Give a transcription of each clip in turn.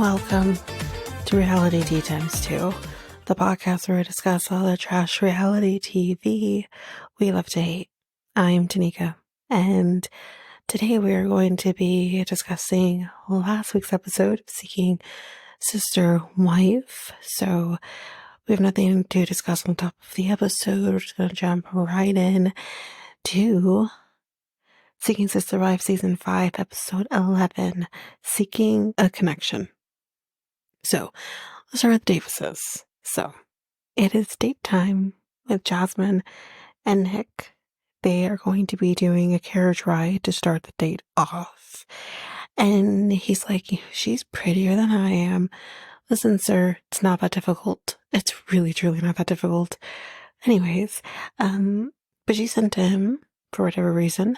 Welcome to Reality Tea Times 2, the podcast where we discuss all the trash reality TV we love to hate. I'm Tanika, and today we are going to be discussing last week's episode of Seeking Sister Wife. So we have nothing to discuss on top of the episode. We're just going to jump right in to Seeking Sister Wife Season 5, Episode 11, Seeking a Connection. So, let's start with Davis's. So, it is date time with Jasmine and Nick. They are going to be doing a carriage ride to start the date off. And he's like, she's prettier than I am. Listen, sir, it's not that difficult. It's really, truly not that difficult. Anyways, but she sent to him for whatever reason.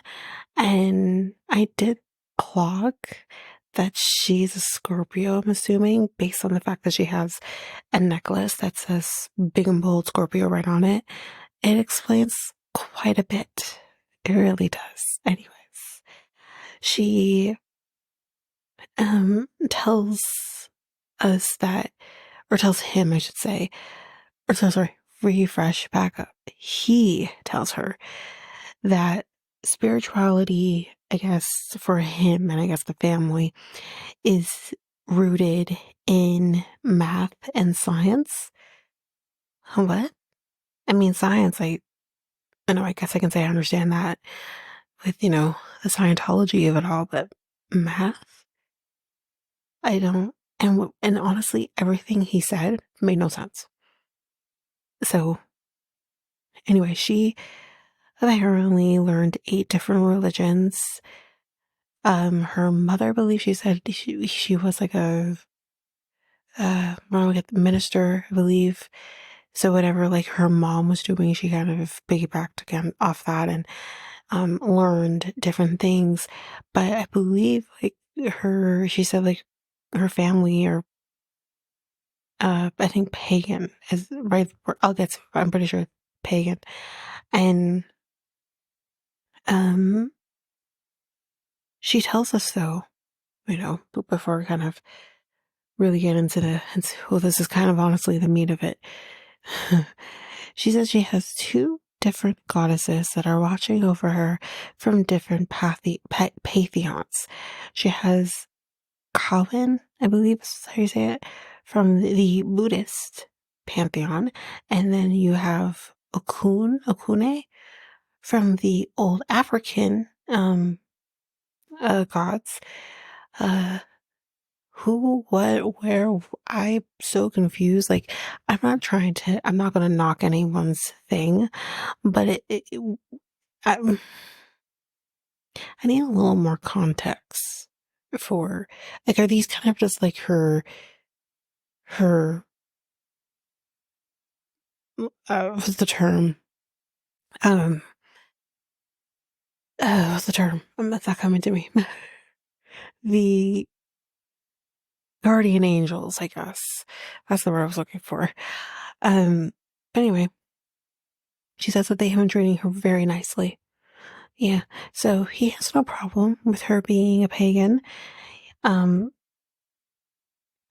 And I did clock that she's a Scorpio, I'm assuming, based on the fact that she has a necklace that says big and bold Scorpio right on it. It explains quite a bit. It really does. Anyways, she tells us that, or tells him, I should say, or so sorry, refresh back up. He tells her that spirituality, I guess, for him and I guess the family, is rooted in math and science. What? I mean, science, I know, I guess I can say I understand that with, the Scientology of it all, but math? I don't. And honestly, everything he said made no sense. So, anyway, she apparently learned 8 different religions. Her mother, I believe she said she was like a minister, I believe. So whatever like her mom was doing, she kind of piggybacked again off that and learned different things. But I believe like she said like her family or I think pagan is right. I'm pretty sure pagan, and she tells us though, before we kind of really get into well, this is kind of honestly the meat of it. She says she has 2 different goddesses that are watching over her from different pantheons. She has Kawan, I believe is how you say it, from the Buddhist pantheon, and then you have Okune, from the old African gods. Who, what, where? I'm so confused. Like, I'm not going to knock anyone's thing, but I, I need a little more context for, like, are these kind of just like her, what's the term? What's the term? That's not coming to me. The guardian angels, I guess. That's the word I was looking for. But anyway, she says that they have been treating her very nicely. Yeah, so he has no problem with her being a pagan. I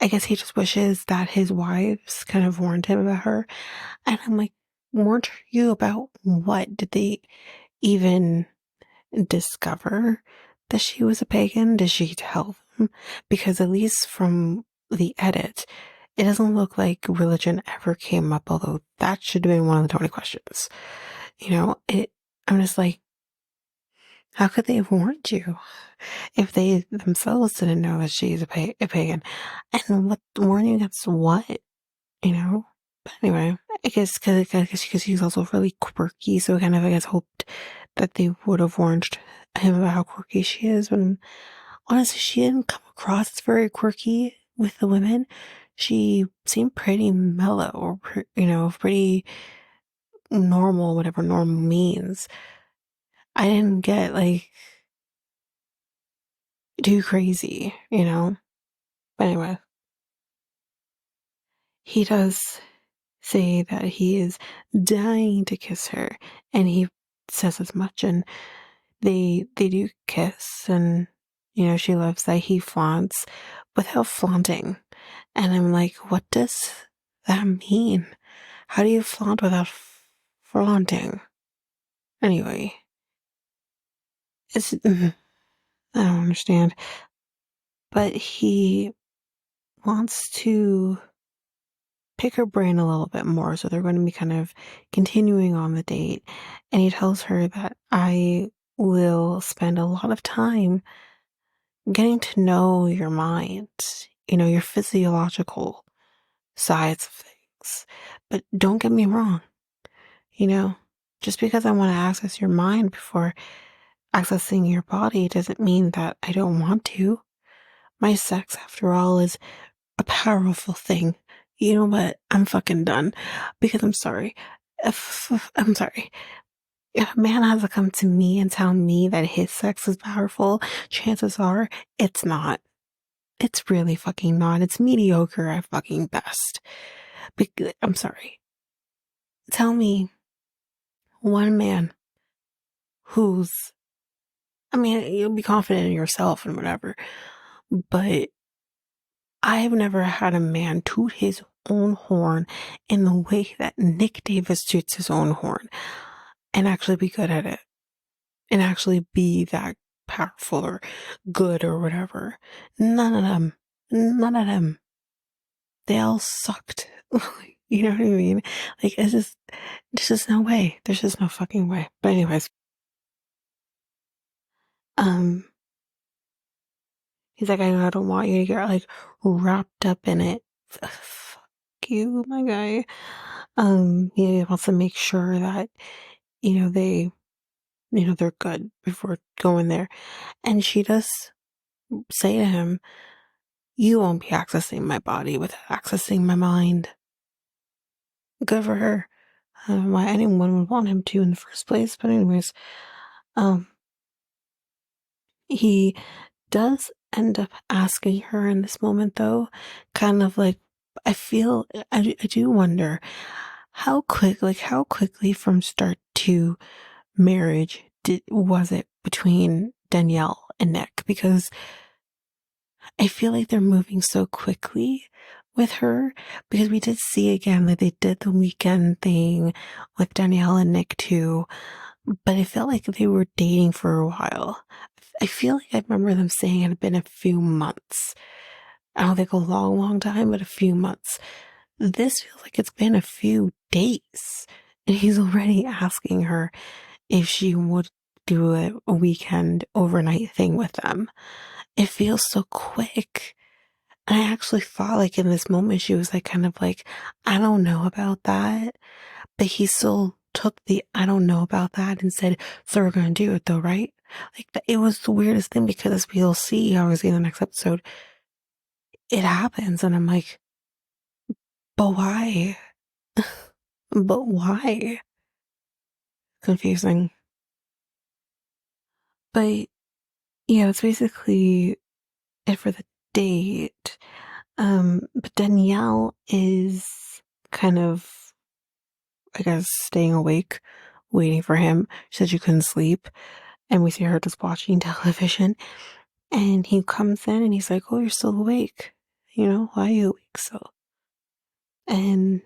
guess he just wishes that his wives kind of warned him about her. And I'm like, warned you about what? Did they even discover that she was a pagan? Did she tell them? Because at least from the edit, it doesn't look like religion ever came up, although that should have been one of the 20 questions. I'm just like, how could they have warned you if they themselves didn't know that she's a pagan? And what warning against what? But anyway, I guess because he's also really quirky, so kind of I guess hoped that they would have warned him about how quirky she is. But honestly, she didn't come across as very quirky with the women. She seemed pretty mellow, or pretty normal, whatever normal means. I didn't get like too crazy, But anyway, he does say that he is dying to kiss her, and he says as much, and they do kiss, and she loves that he flaunts without flaunting. And I'm like, what does that mean? How do you flaunt without flaunting? Anyway, I don't understand. But he wants to pick her brain a little bit more. So they're going to be kind of continuing on the date. And he tells her that I will spend a lot of time getting to know your mind, your physiological sides of things. But don't get me wrong, just because I want to access your mind before accessing your body doesn't mean that I don't want to. My sex, after all, is a powerful thing. You know what? I'm fucking done. Because I'm sorry. I'm sorry. If a man has to come to me and tell me that his sex is powerful, chances are it's not. It's really fucking not. It's mediocre at fucking best. I'm sorry. Tell me one man who's, I mean, you'll be confident in yourself and whatever, but I've never had a man toot his own horn in the way that Nick Davis toots his own horn and actually be good at it and actually be that powerful or good or whatever. None of them. None of them. They all sucked. You know what I mean? Like, there's just no way. There's just no fucking way. But anyways, um, he's like, I don't want you to get like wrapped up in it. Fuck you, my guy. He wants to make sure that, they, they're good before going there. And she does say to him, you won't be accessing my body without accessing my mind. Good for her. I don't know why anyone would want him to in the first place. But anyways, he does end up asking her in this moment, though, kind of like, I do wonder how quickly from start to marriage was it between Danielle and Nick? Because I feel like they're moving so quickly with her, because we did see again that they did the weekend thing with Danielle and Nick too, but it felt like they were dating for a while. I feel like I remember them saying it had been a few months. I don't think a long, long time, but a few months. This feels like it's been a few days. And he's already asking her if she would do a weekend overnight thing with them. It feels so quick. And I actually thought like in this moment, she was like, kind of like, I don't know about that. But he still took the I don't know about that and said, so we're going to do it though, right? Like, it was the weirdest thing, because as we'll see, obviously, in the next episode, it happens. And I'm like, but why? But why? Confusing. But yeah, it's basically it for the date. But Danielle is kind of, I guess, staying awake, waiting for him. She said she couldn't sleep. And we see her just watching television. And he comes in and he's like, oh, you're still awake. Why are you awake still? And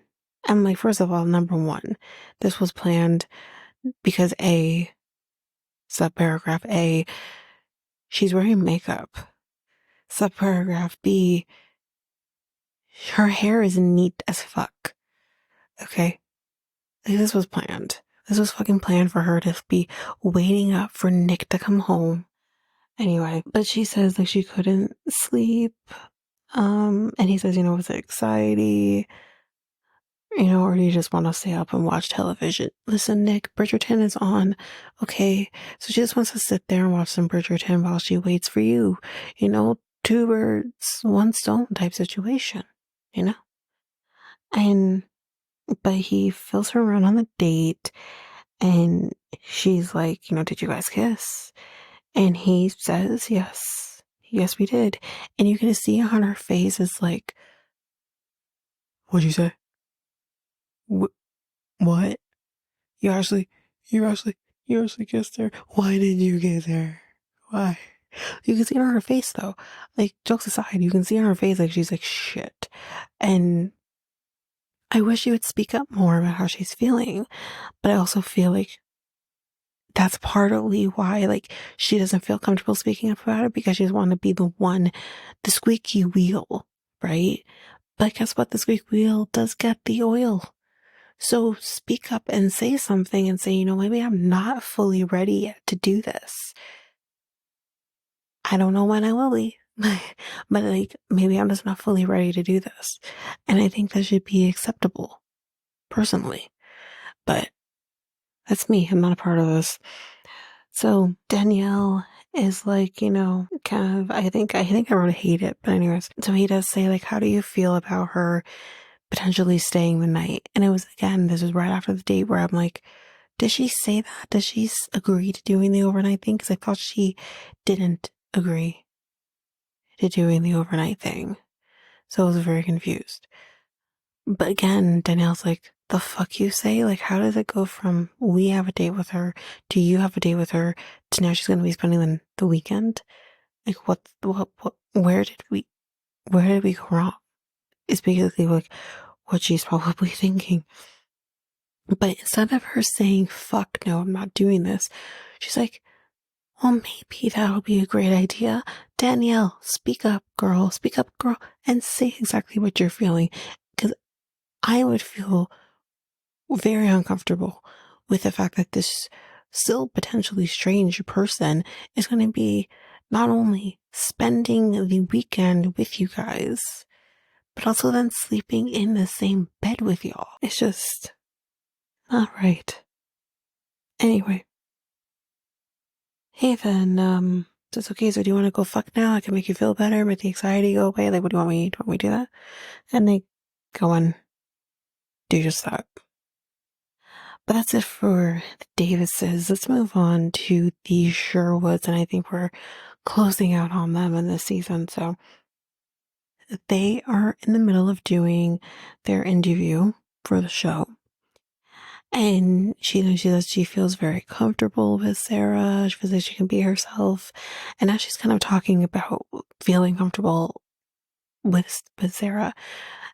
I'm like, first of all, number one, this was planned because subparagraph A, she's wearing makeup. Subparagraph B, her hair is neat as fuck. Okay? Like, this was planned. This was fucking planned for her to be waiting up for Nick to come home. Anyway, but she says like she couldn't sleep. And he says, was it anxiety? Or do you just want to stay up and watch television? Listen, Nick, Bridgerton is on, okay? So she just wants to sit there and watch some Bridgerton while she waits for you. Two birds, one stone type situation, you know? And, but he fills her in on the date, and she's like, did you guys kiss? And he says, yes. Yes, we did. And you can see on her face is like, what'd you say? What? You actually, you actually kissed her. Why did you kiss her? Why? You can see it on her face, though. Like, jokes aside, you can see on her face, like, she's like, shit. And I wish she would speak up more about how she's feeling. But I also feel like that's partly why, like, she doesn't feel comfortable speaking up about it, because she doesn't want to be the squeaky wheel, right? But guess what? The squeaky wheel does get the oil. So speak up and say something and say, maybe I'm not fully ready yet to do this. I don't know when I will be, but like, maybe I'm just not fully ready to do this. And I think that should be acceptable, personally. But that's me. I'm not a part of this. So Danielle is like, kind of, I think I wrote hate it, but anyways. So he does say, like, how do you feel about her potentially staying the night? And it was, again, this was right after the date where I'm like, did she say that? Does she agree to doing the overnight thing? Because I thought she didn't agree to doing the overnight thing. So I was very confused. But again, Danielle's like, the fuck you say? Like, how does it go from we have a date with her to you have a date with her to now she's going to be spending the weekend? Like, where did we go wrong? Is basically like what she's probably thinking. But instead of her saying, fuck no, I'm not doing this, she's like, well, maybe that'll be a great idea. Danielle, speak up, girl, and say exactly what you're feeling. Because I would feel very uncomfortable with the fact that this still potentially strange person is going to be not only spending the weekend with you guys, but also then sleeping in the same bed with y'all. It's just not right. Anyway. Hey then, that's okay. So do you want to go fuck now? I can make you feel better, make the anxiety go away. Like, what do you want me to do that? And they go and do just that. But that's it for the Davises. Let's move on to the Sherwoods, and I think we're closing out on them in this season. So they are in the middle of doing their interview for the show. And she says she feels very comfortable with Sara. She feels like she can be herself. And now she's kind of talking about feeling comfortable with Sara.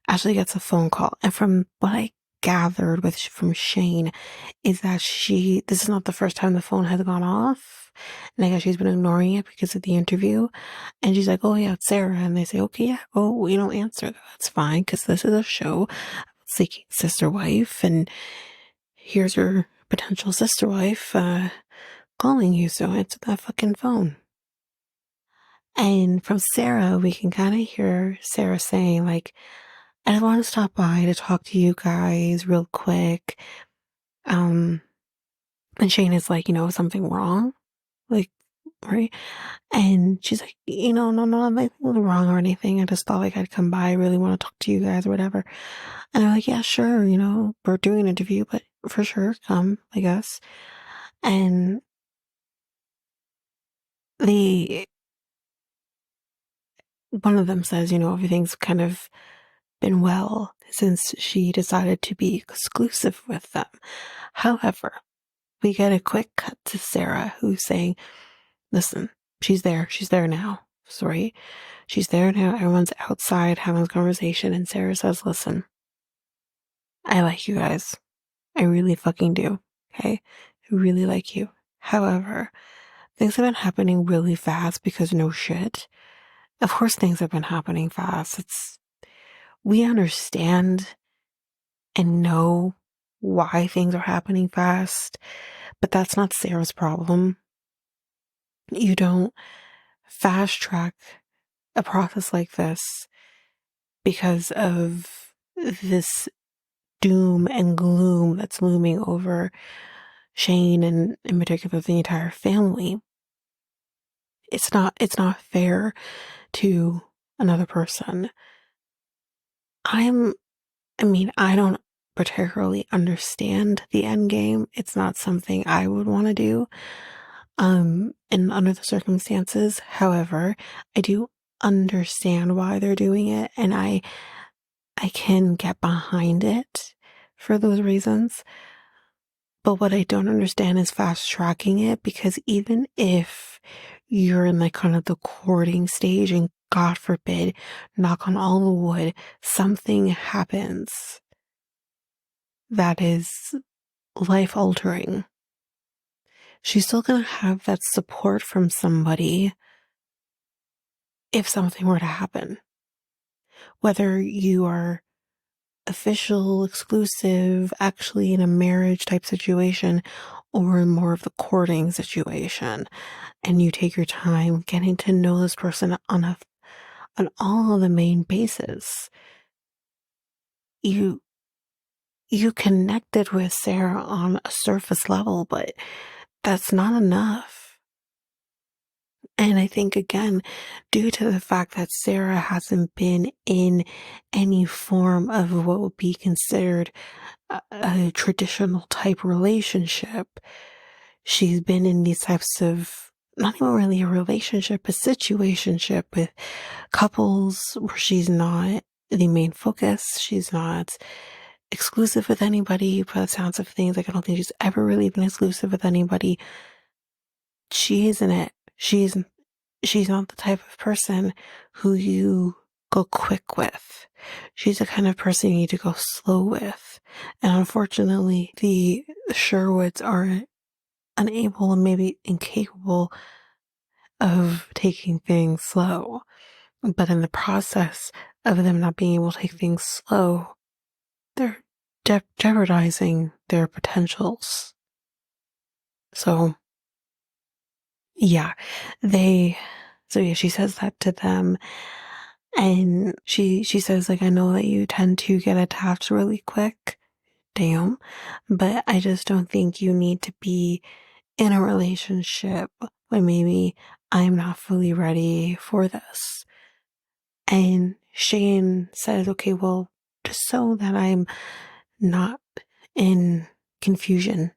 Ashley gets a phone call. And from what I gathered from Shane is that this is not the first time the phone has gone off. And I guess she's been ignoring it because of the interview. And she's like, oh yeah, it's Sara. And they say, okay, yeah, oh, we don't answer that. That's fine, because this is a show seeking sister wife. And here's your potential sister wife calling you, so answer that fucking phone. And from Sara, we can kind of hear Sara saying, like, I just want to stop by to talk to you guys real quick. And Shane is like, is something wrong? Like, right? And she's like, no, nothing wrong or anything. I just thought like I'd come by. I really want to talk to you guys or whatever. And I'm like, yeah, sure. We're doing an interview, but for sure, come, I guess. And one of them says, everything's kind of been well since she decided to be exclusive with them. However, we get a quick cut to Sara, who's saying, listen, she's there now. Sorry. She's there now. Everyone's outside having a conversation. And Sara says, listen, I like you guys. I really fucking do. Okay. I really like you. However, things have been happening really fast because no shit. Of course things have been happening fast. We understand and know why things are happening fast, but that's not Sara's problem. You don't fast track a process like this because of this doom and gloom that's looming over Shane and in particular the entire family. It's not fair to another person. I don't particularly understand the end game. It's not something I would want to do and under the circumstances. However, I do understand why they're doing it, and I can get behind it for those reasons. But what I don't understand is fast tracking it, because even if you're in like kind of the courting stage and God forbid, knock on all the wood, something happens that is life altering, she's still going to have that support from somebody if something were to happen. Whether you are official, exclusive, actually in a marriage type situation, or more of the courting situation, and you take your time getting to know this person on all of the main bases. You connected with Sara on a surface level, but that's not enough. And I think, again, due to the fact that Sara hasn't been in any form of what would be considered a traditional type relationship, she's been in these types of, not even really a relationship, a situationship with couples where she's not the main focus. She's not exclusive with anybody, by the sounds of things. Like, I don't think she's ever really been exclusive with anybody. She isn't it. She's not the type of person who you go quick with. She's the kind of person you need to go slow with. And unfortunately, the Sherwoods are unable and maybe incapable of taking things slow. But in the process of them not being able to take things slow, they're jeopardizing their potentials. So, yeah, she says that to them. And she says, like, I know that you tend to get attached really quick. Damn. But I just don't think you need to be in a relationship when maybe I'm not fully ready for this. And Shane says, okay, well, just so that I'm not in confusion.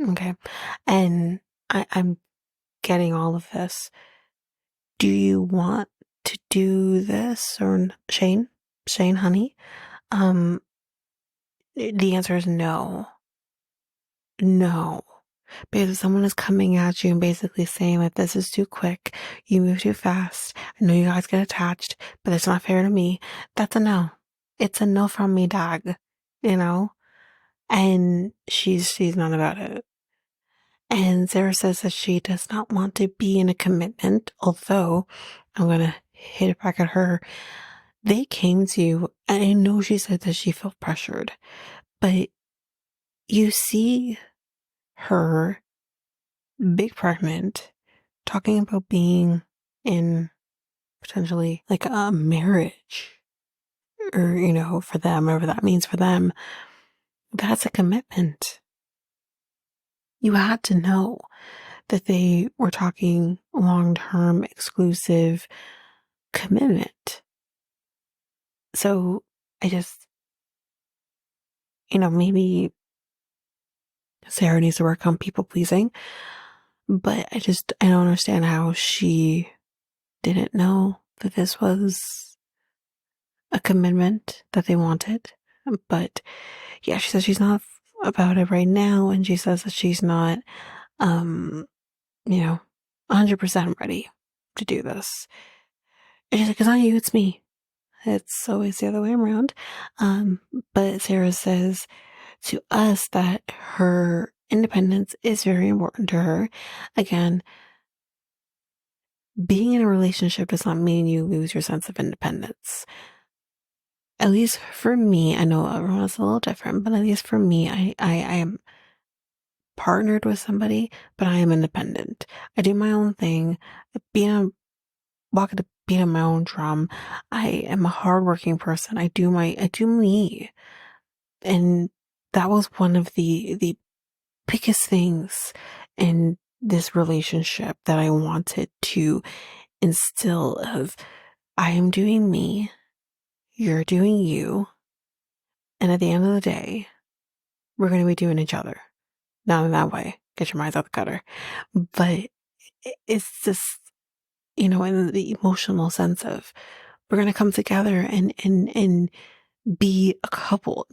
Okay. And I'm getting all of this. Do you want to do this? Or Shane, honey? The answer is no. No. Because if someone is coming at you and basically saying that this is too quick, you move too fast, I know you guys get attached, but it's not fair to me, that's a no. It's a no from me, dog. You know? And she's not about it. And Sara says that she does not want to be in a commitment, although I'm gonna hit it back at her. They came to you, and I know she said that she felt pressured, but you see her big pregnant, talking about being in potentially like a marriage, or, for them, whatever that means for them. That's a commitment. You had to know that they were talking long-term exclusive commitment. So I just, maybe Sara needs to work on people pleasing, but I don't understand how she didn't know that this was a commitment that they wanted. But yeah, she says she's not about it right now, and she says that she's not, 100% ready to do this. And she's like, it's not you, it's me. It's always the other way around. But Sara says to us that her independence is very important to her. Again, being in a relationship does not mean you lose your sense of independence. At least for me, I know everyone is a little different, but at least for me, I am partnered with somebody, but I am independent. I do my own thing. Walk the beat of my own drum. I am a hardworking person. I do me. And that was one of the biggest things in this relationship that I wanted to instill of, I am doing me, you're doing you, and at the end of the day, we're going to be doing each other. Not in that way. Get your minds out the gutter. But it's just, in the emotional sense of, we're going to come together and be a couple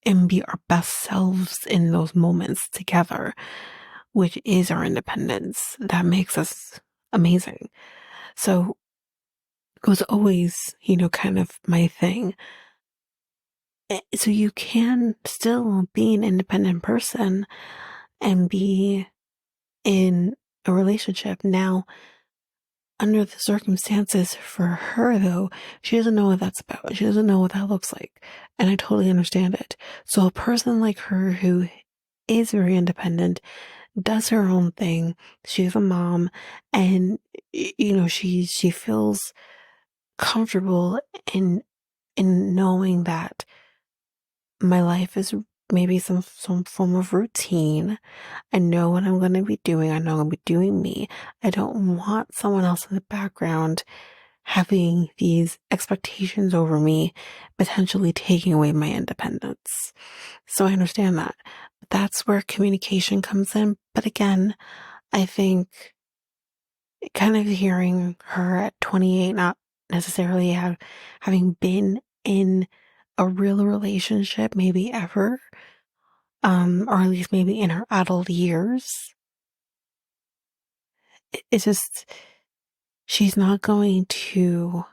and be our best selves in those moments together, which is our independence. That makes us amazing. So it was always, kind of my thing. So you can still be an independent person and be in a relationship. Now, under the circumstances for her, though, she doesn't know what that's about. She doesn't know what that looks like. And I totally understand it. So a person like her who is very independent, does her own thing, she's a mom, and she feels comfortable in knowing that my life is maybe some form of routine. I know what I'm going to be doing. I know I'm going to be doing me. I don't want someone else in the background having these expectations over me, potentially taking away my independence. So I understand that. But that's where communication comes in. But again, I think kind of hearing her at 28, not necessarily having been in a real relationship, maybe ever, or at least maybe in her adult years, it's just, she's not going to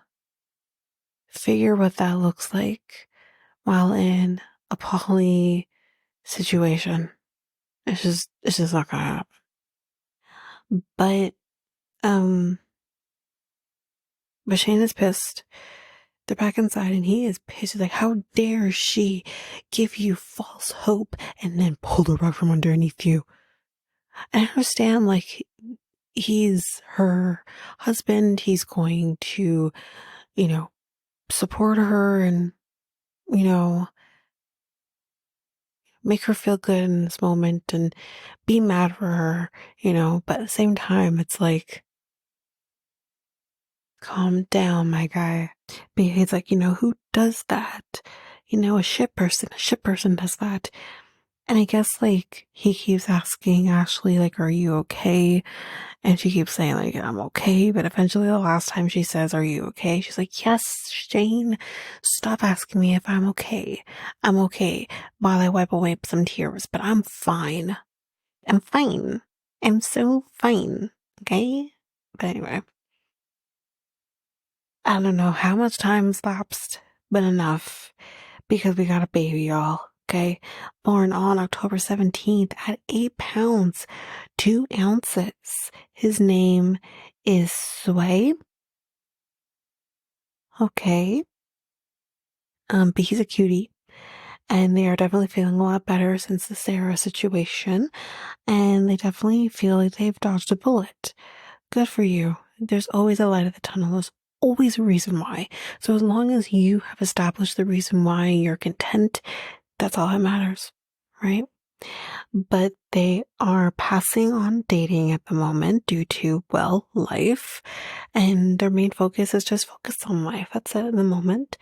figure what that looks like while in a poly situation. It's just not gonna happen. But, um, but Shane is pissed. They're back inside and he is pissed. He's like, how dare she give you false hope and then pull the rug from underneath you? And I understand, like, he's her husband. He's going to, support her and, you know, make her feel good in this moment and be mad for her, but at the same time, it's like, calm down, my guy. But he's like, who does that? A shit person does that. And I guess, like, he keeps asking Ashley, like, are you okay? And she keeps saying, like, I'm okay. But eventually, the last time she says, are you okay? She's like, yes, Shane, stop asking me if I'm okay. I'm okay, while I wipe away some tears, but I'm fine. I'm fine. I'm so fine. Okay? But anyway, I don't know how much time's lapsed, but enough. Because we got a baby, y'all. Okay? Born on October 17th at 8 pounds, 2 ounces. His name is Sway. Okay. But he's a cutie. And they are definitely feeling a lot better since the Sara situation. And they definitely feel like they've dodged a bullet. Good for you. There's always a light at the tunnel. There's always a reason why. So as long as you have established the reason why you're content, that's all that matters, right? But they are passing on dating at the moment due to, well, life. And their main focus is just focused on life. That's it at the moment.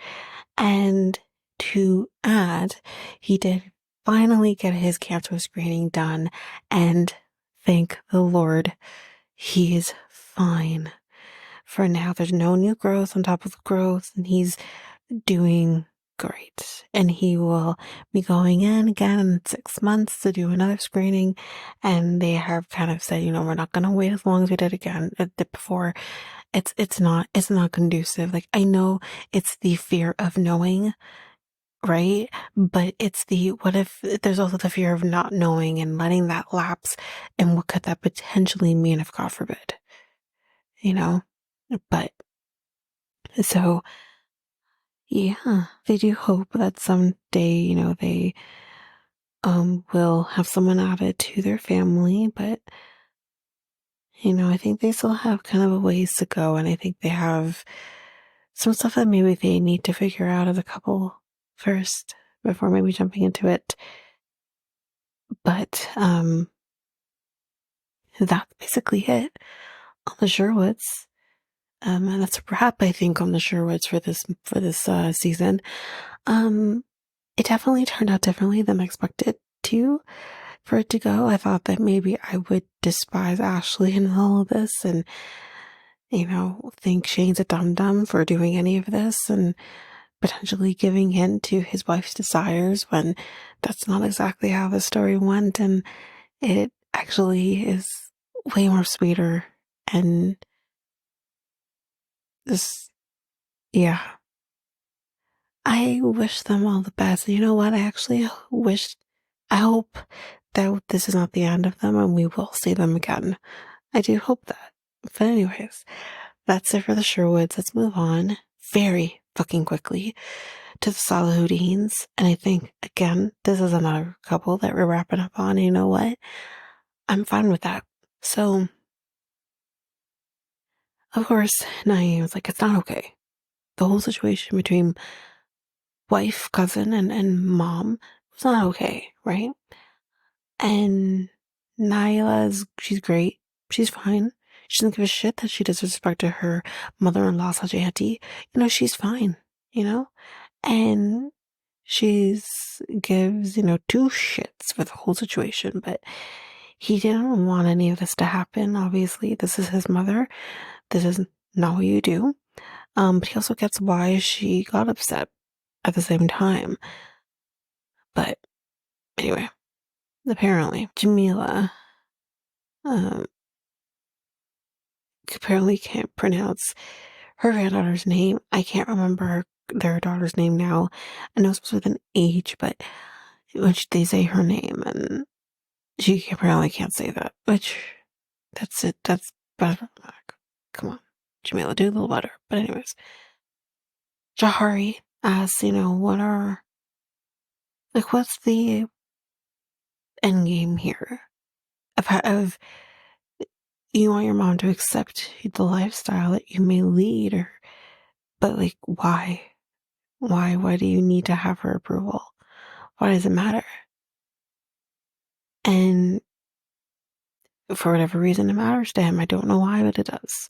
And to add, he did finally get his cancer screening done. And thank the Lord, he is fine. For now, there's no new growth on top of the growth, and he's doing great. And he will be going in again in 6 months to do another screening. And they have kind of said, we're not going to wait as long as we did before. It's not conducive. Like, I know it's the fear of knowing, right? But it's what if there's also the fear of not knowing and letting that lapse, and what could that potentially mean if God forbid, but so yeah, they do hope that someday, they will have someone added to their family, but I think they still have kind of a ways to go, and I think they have some stuff that maybe they need to figure out as a couple first before maybe jumping into it. But that's basically it on the Sherwoods. And that's a wrap, I think, on the Sherwoods for this season. It definitely turned out differently than I expected for it to go. I thought that maybe I would despise Ashley in all of this and, think Shane's a dum-dum for doing any of this and potentially giving in to his wife's desires when that's not exactly how the story went. And it actually is way more sweeter And this, yeah. I wish them all the best. You know what? I hope that this is not the end of them and we will see them again. I do hope that. But anyways, that's it for the Sherwoods. Let's move on very fucking quickly to the Salahuddins. And I think, again, this is another couple that we're wrapping up on. And you know what? I'm fine with that. So, of course, Naeem was like, it's not okay. The whole situation between wife, cousin, and mom was not okay, right? And she's great. She's fine. She doesn't give a shit that she disrespected her mother-in-law slash auntie. She's fine, you know? And gives, two shits for the whole situation, but he didn't want any of this to happen. Obviously, this is his mother. This is not what you do. But he also gets why she got upset at the same time. But anyway, apparently Jameelah apparently can't pronounce her granddaughter's name. I can't remember their daughter's name now. I know it's with an H, but they say her name, and she apparently can't say that. Which, that's it. That's better. Come on, Jameelah, do a little better. But anyways, Jahari asks, what's the end game here? Of you want your mom to accept the lifestyle that you may lead, but why? Why do you need to have her approval? Why does it matter? And for whatever reason, it matters to him. I don't know why, but it does.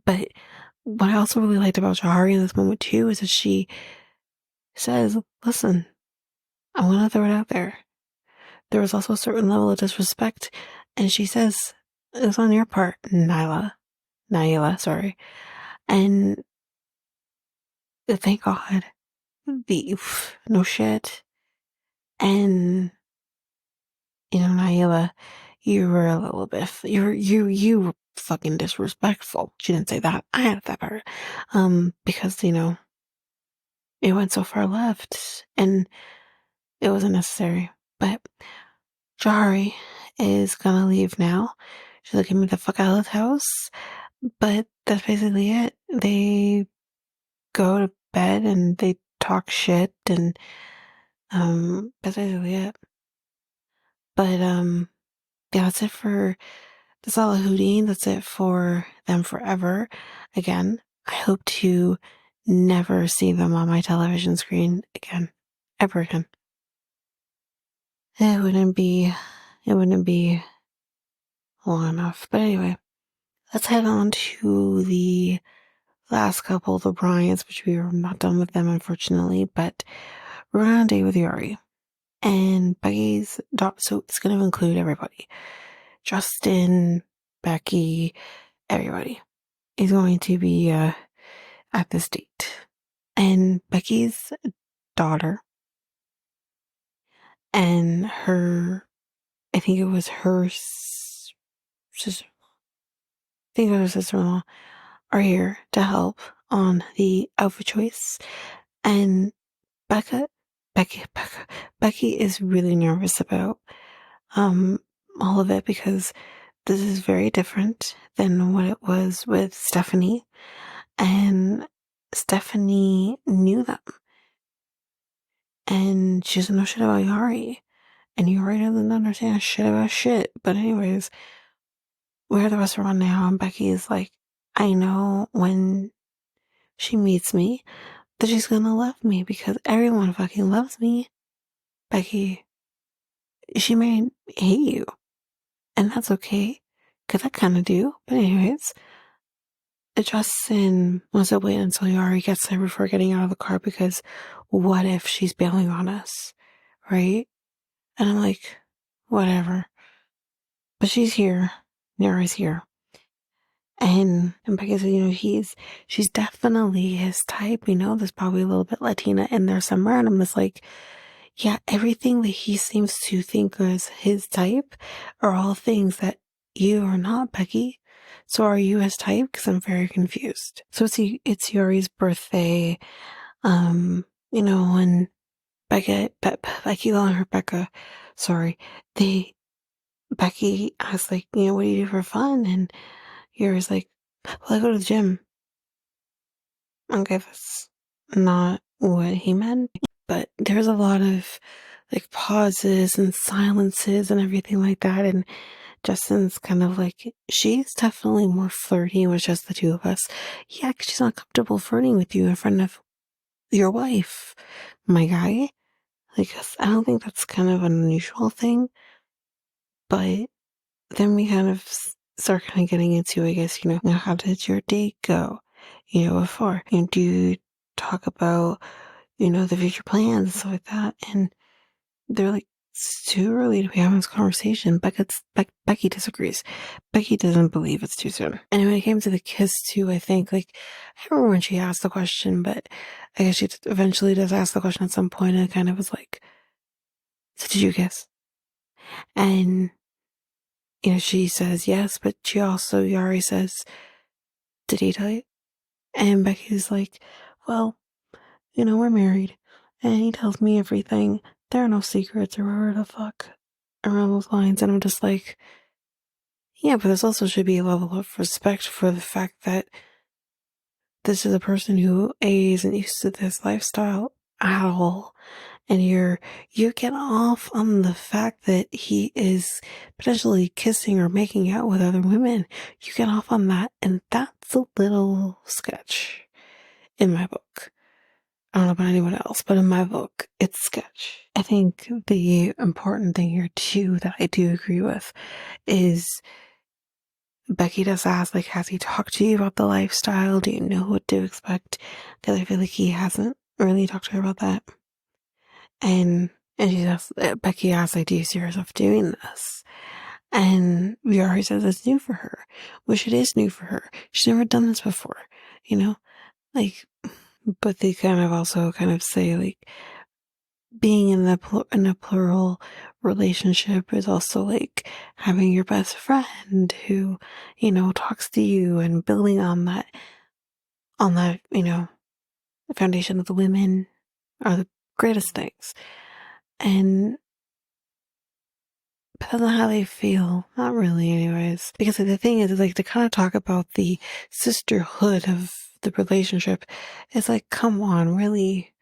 But what I also really liked about Jahari in this moment too is that she says, listen, I'm going to throw it out there. There was also a certain level of disrespect. And she says, it's on your part, Naila, sorry. And thank God, no shit. And, Naila, you were a little bit, you were fucking disrespectful. She didn't say that. I had that part. Because, it went so far left and it wasn't necessary. But Jahari is gonna leave now. She's like, get me the fuck out of this house. But that's basically it. They go to bed and they talk shit, and that's basically it. But yeah, that's it for the Salahuddin. That's it for them forever. Again, I hope to never see them on my television screen again. Ever again. It wouldn't be long enough. But anyway, let's head on to the last couple, the Bryants, which we are not done with them, unfortunately, but we're on a date with Yary. And Becky's daughter, so it's going to include everybody. Justin, Becky, everybody is going to be at this date. And Becky's daughter and I think it was her sister, sister-in-law, are here to help on the outfit choice. And Becky is really nervous about all of it because this is very different than what it was with Stephanie. And Stephanie knew them. And she doesn't know shit about Yari. And Yari doesn't understand shit about shit. But anyways, we're at the restaurant now, and Becky is like, I know when she meets me that she's gonna love me because everyone fucking loves me. Becky, she may hate you. And that's okay, because I kind of do. But anyways, Justin wants to wait until Yari gets there before getting out of the car because what if she's bailing on us, right? And I'm like, whatever. But she's here. Yari's here. And Becca said, she's definitely his type, there's probably a little bit Latina in there somewhere. And I'm just like, yeah, everything that he seems to think is his type are all things that you are not Becky. So are you his type? Because I'm very confused. So it's Yari's birthday. When Becky calling her Becca, sorry, Becky asked, like, what do you do for fun? And Yari's like, well, I go to the gym. Okay, that's not what he meant. But there's a lot of, like, pauses and silences and everything like that. And Justin's kind of like, she's definitely more flirty with just the two of us. Yeah, 'cause she's not comfortable flirting with you in front of your wife, my guy. Like, I don't think that's kind of an unusual thing. But then we kind of start kind of getting into, I guess, how did your date go? Before. Do you talk about, the future plans and stuff like that? And they're like, it's too early to be having this conversation. Becky disagrees. Becky doesn't believe it's too soon. And when it came to the kiss too, I think, like, I remember when she asked the question, but I guess she eventually does ask the question at some point, and it kind of was like, so did you kiss? And, she says yes, but Yari says, did he tell you? And Becky's like, well, we're married, and he tells me everything. There are no secrets or whatever the fuck around those lines. And I'm just like, yeah, but this also should be a level of respect for the fact that this is a person who isn't used to this lifestyle at all. And you get off on the fact that he is potentially kissing or making out with other women. You get off on that, and that's a little sketch in my book. I don't know about anyone else, but in my book, it's sketch. I think the important thing here too that I do agree with is Becky does ask, like, has he talked to you about the lifestyle? Do you know what to expect? Because I feel like he hasn't really talked to her about that. And Becky asks, like, do you see yourself doing this? And Yari says it's new for her, which it is new for her. She's never done this before, like, but they kind of also kind of say, like, being in a plural relationship is also like having your best friend who, talks to you, and building on that, the foundation of the women are the greatest things. And but that's not how they feel. Not really, anyways. Because the thing is, like, to kind of talk about the sisterhood of the relationship, it's like, come on, really?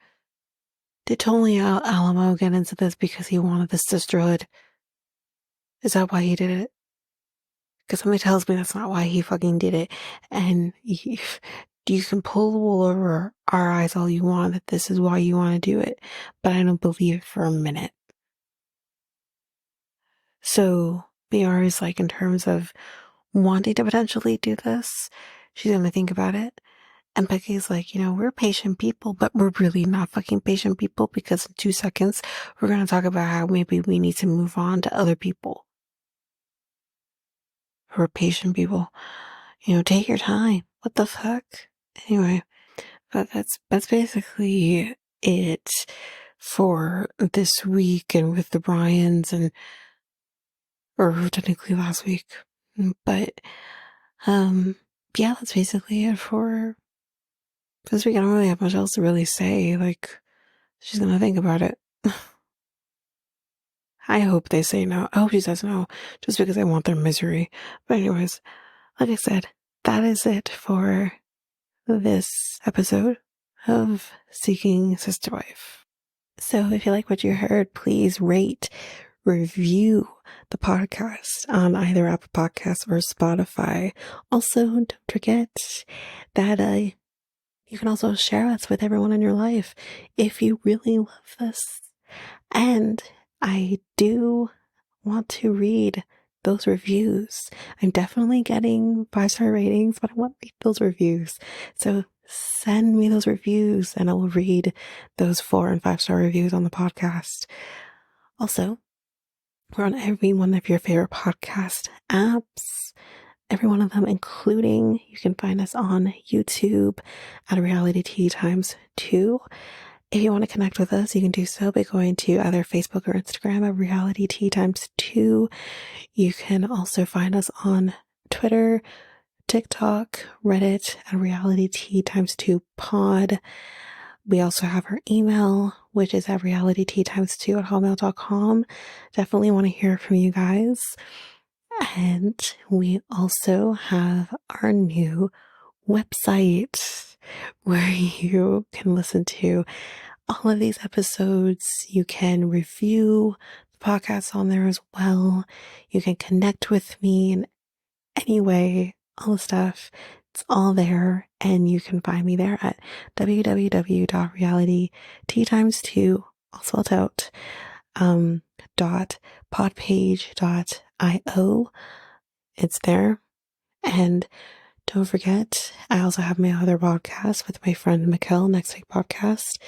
Did Tony Alamo get into this because he wanted the sisterhood? Is that why he did it? Because somebody tells me that's not why he fucking did it. And you can pull the wool over our eyes all you want that this is why you want to do it. But I don't believe it for a minute. So BR is like, in terms of wanting to potentially do this, she's going to think about it. And Becky's like, we're patient people, but we're really not fucking patient people, because in 2 seconds, we're going to talk about how maybe we need to move on to other people. We're patient people. Take your time. What the fuck? Anyway, but that's basically it for this week, and with the Bryans, or technically last week. But, yeah, that's basically it for this week. I don't really have much else to really say. Like, she's gonna think about it. I hope they say no. I hope she says no, just because I want their misery. But anyways, like I said, that is it for this episode of Seeking Sister Wife. So if you like what you heard, please rate, review the podcast on either Apple Podcasts or Spotify. Also, don't forget that you can also share us with everyone in your life if you really love this. And I do want to read those reviews. I'm definitely getting 5-star ratings, but I want to read those reviews. So send me those reviews, and I will read those 4 and 5-star reviews on the podcast. Also, we're on every one of your favorite podcast apps. Every one of them, including, you can find us on YouTube at Reality Tea Times 2. If you want to connect with us, you can do so by going to either Facebook or Instagram at Reality Tea Times 2. You can also find us on Twitter, TikTok, Reddit at Reality Tea Times 2 Pod. We also have our email, which is at realityteatimes2 at hotmail.com. Definitely want to hear from you guys. And we also have our new website where you can listen to all of these episodes. You can review the podcast on there as well. You can connect with me in any way, all the stuff. It's all there, and you can find me there at www.realityteatimes2, all spelled out, .podpage.io. It's there. And don't forget, I also have my other podcast with my friend Mikkel, Next Week Podcast,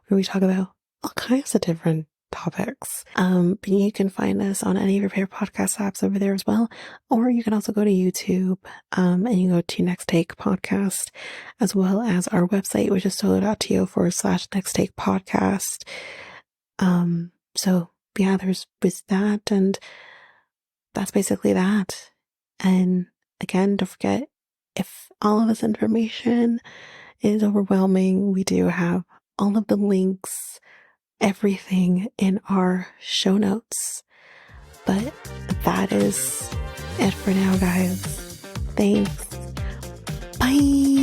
where we talk about all kinds of different topics. But you can find us on any of your favorite podcast apps over there as well. Or you can also go to YouTube, and you go to Next Take Podcast, as well as our website, which is solo.to/Next Take Podcast. So yeah, there's that, and that's basically that. And again, don't forget, if all of this information is overwhelming, we do have all of the links, everything in our show notes. But that is it for now, guys. Thanks. Bye.